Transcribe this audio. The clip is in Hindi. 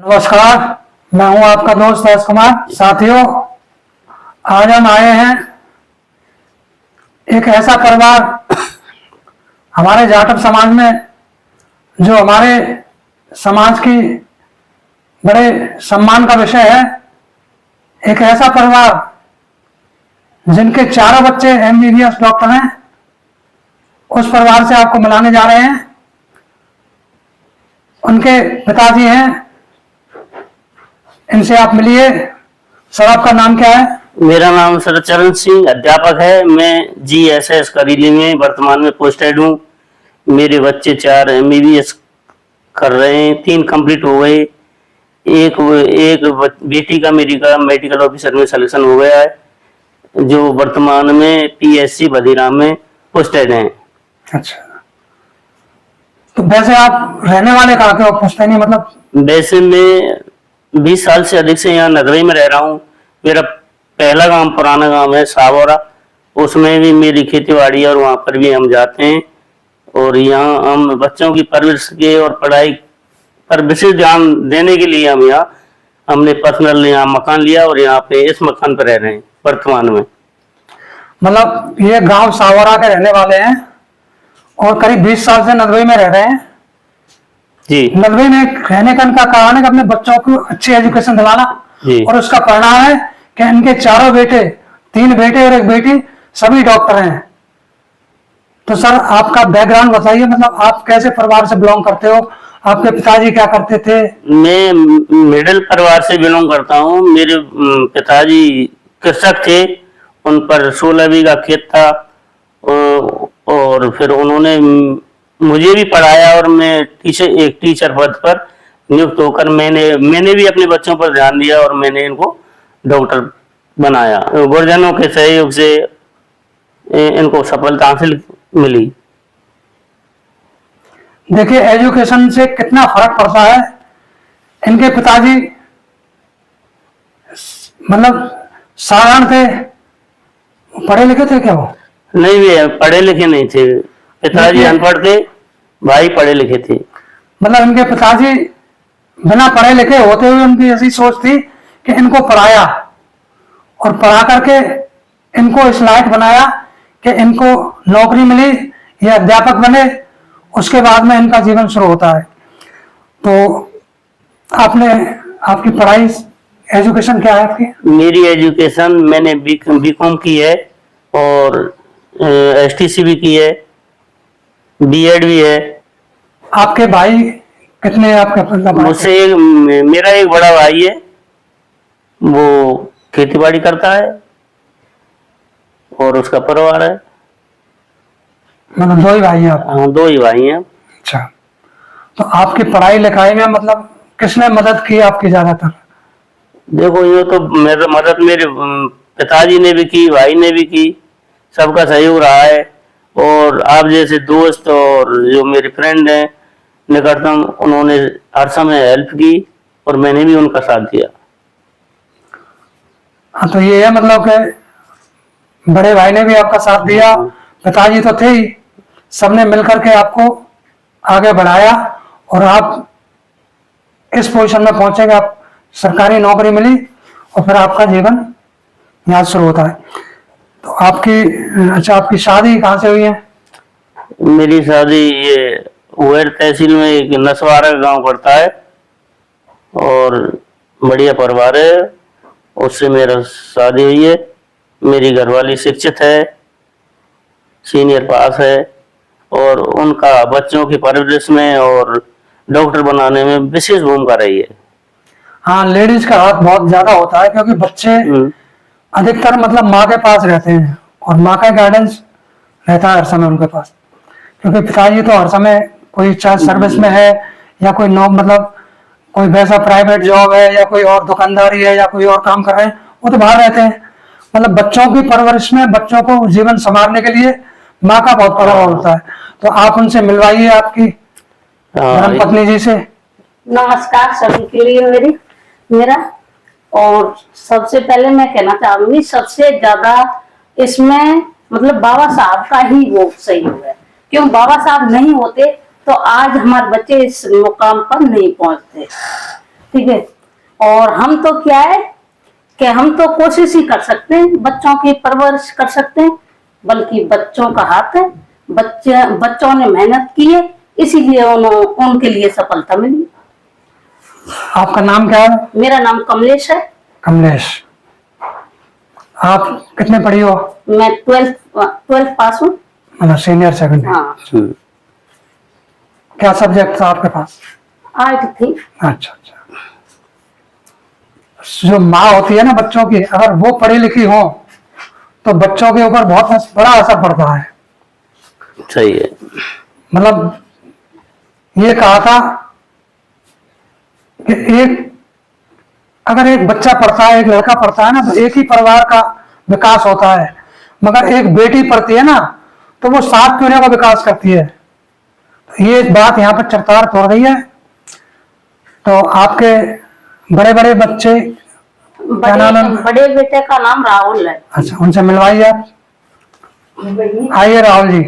नमस्कार, मैं हूं आपका दोस्त राज कुमार। साथियों, आज हम आए हैं एक ऐसा परिवार हमारे जाटव समाज में जो हमारे समाज की बड़े सम्मान का विषय है। एक ऐसा परिवार जिनके चारों बच्चे MBBS डॉक्टर हैं, उस परिवार से आपको मिलाने जा रहे हैं। उनके पिताजी हैं, इनसे आप मिलिए। सर, आपका नाम क्या है? मेरा नाम सरचरण सिंह अध्यापक है। मैं GSS करीली में वर्तमान में पोस्टेड हूँ। मेरे बच्चे 4 MBBS कर रहे हैं, 3 कंप्लीट हो गए। एक बेटी का मेरी का मेडिकल ऑफिसर में सिलेक्शन हो गया है, जो वर्तमान में PSC बधिराम में पोस्टेड हैं। अच्छा, तो वैसे आप रहने वाले कहाँ के हो? पुश्तैनी मतलब? वैसे मैं 20 साल से अधिक से यहाँ नगरी में रह रहा हूँ। मेरा पहला गांव पुराना गांव है सावोरा, उसमें भी मेरी खेती बाड़ी है और वहाँ पर भी हम जाते हैं। और यहाँ हम बच्चों की परवरिश के और पढ़ाई पर विशेष ध्यान देने के लिए हमने पर्सनल यहाँ मकान लिया और यहाँ पे इस मकान पर रह रहे हैं वर्तमान में। मतलब ये गांव सावोरा के रहने वाले हैं और करीब 20 साल से नदबई में रह रहे हैं जी। नदबई में रहने का इनका कारण है कि अपने बच्चों को अच्छी एजुकेशन दिलाना, और उसका परिणाम है कि इनके चारों बेटे, 3 बेटे और 1 बेटी, सभी डॉक्टर हैं। तो सर, आपका बैकग्राउंड बताइए, मतलब आप कैसे परिवार से बिलोंग करते हो? आपके पिताजी क्या करते थे? मैं मिडिल परिवार से बिलोंग करता हूँ। मेरे पिताजी कृषक थे, उन पर 16 बीघा खेत था और फिर उन्होंने मुझे भी पढ़ाया और मैं एक टीचर पद पर नियुक्त होकर मैंने भी अपने बच्चों पर ध्यान दिया और मैंने इनको डॉक्टर बनाया। गुरुजनों के सहयोग से इनको सफलता हासिल मिली। देखिए, एजुकेशन से कितना फर्क पड़ता है। इनके पिताजी मतलब साधारण थे, पढ़े लिखे थे क्या वो? नहीं, वे पढ़े लिखे नहीं थे। पिताजी अनपढ़ थे, भाई पढ़े लिखे थे। मतलब इनके पिताजी बिना पढ़े लिखे होते हुए उनकी ऐसी सोच थी कि इनको पढ़ाया और पढ़ा करके इनको इस लायक बनाया कि इनको नौकरी मिली, ये अध्यापक बने। उसके बाद में इनका जीवन शुरू होता है। तो आपकी पढ़ाई, एजुकेशन क्या है आपकी? मेरी एजुकेशन मैंने BCom की है और STC भी की है, B.Ed भी है। आपके भाई कितने? आपके मुझसे मेरा एक बड़ा भाई है, वो खेती बाड़ी करता है और उसका परिवार है। मतलब 2 ही भाई हैं आप? हाँ, 2 ही भाई हैं। अच्छा, तो आपकी पढ़ाई लिखाई में मतलब किसने मदद की आपकी ज्यादातर? देखो, ये तो मदद मेरे पिताजी ने भी की, भाई ने भी की, सबका सहयोग रहा है। और आप जैसे दोस्त और जो मेरे फ्रेंड हैं निकटतम, उन्होंने हर समय हेल्प की और मैंने भी उनका साथ दिया। हाँ, तो ये है मतलब कि बड़े भाई ने भी आपका साथ दिया, पिताजी तो थे ही, सबने मिलकर के आपको आगे बढ़ाया और आप इस पोजीशन में पहुंचेंगे। आप सरकारी नौकरी मिली और फिर आपका जीवन यहाँ शुरू होता है। तो आपकी शादी कहाँ से हुई है? मेरी शादी ये उहेर तहसील में एक नसवारा गांव पड़ता है और बढ़िया परिवार है, उससे मेरा शादी हुई है। मेरी घरवाली शिक्षित है, सीनियर पास है और उनका बच्चों की परवरिश में और डॉक्टर बनाने में विशेष भूमिका रही है। हाँ, लेडीज का हाथ बहुत ज्यादा होता है क्योंकि बच्चे अधिकतर मतलब माँ के पास रहते हैं और माँ का गाइडेंस रहता है हर समय उनके पास। क्योंकि पिताजी तो हर समय कोई चाहे सर्विस में है या कोई मतलब कोई वैसा प्राइवेट जॉब है या कोई और दुकानदारी है या कोई और काम कर रहे हैं, वो तो बाहर रहते हैं। मतलब बच्चों की परवरिश में, बच्चों को जीवन संभालने के लिए माँ का बहुत बड़ा रोल होता है। तो आप उनसे मिलवाइए आपकी धर्मपत्नी जी से। नमस्कार सभी के लिए मेरा। और सबसे पहले मैं कहना चाहूंगी, सबसे ज्यादा इसमें मतलब बाबा साहब का ही वो सही है। क्यों बाबा साहब नहीं होते तो आज हमारे बच्चे इस मुकाम पर नहीं पहुंचते। ठीक है। और हम तो क्या है कि हम तो कोशिश ही कर सकते हैं, बच्चों की परवरिश कर सकते हैं, बल्कि बच्चों का हाथ है, बच्चों ने मेहनत की है, इसीलिए उनके लिए सफलता मिली। आपका नाम क्या है? मेरा नाम कमलेश है। कमलेश। आप कितने पढ़ी हो? मैं 12th पास हूँ। मतलब सीनियर सेकेंडरी। हाँ, क्या सब्जेक्ट था आपके पास? आर्ट थी। अच्छा अच्छा। जो माँ होती है ना बच्चों की, अगर वो पढ़ी लिखी हो तो बच्चों के ऊपर बहुत बड़ा असर पड़ता है। सही है। मतलब ये कहा था कि अगर एक बच्चा पढ़ता है, एक लड़का पढ़ता है ना, तो एक ही परिवार का विकास होता है, मगर एक बेटी पढ़ती है ना तो वो 7 पीढ़ियों का विकास करती है। तो ये बात यहाँ पर चरतार तोड़ रही है। तो आपके बड़े बड़े बच्चे क्या नाम है? बड़े बेटे का नाम राहुल है। अच्छा, उनसे मिलवाइए आप। आइए राहुल जी।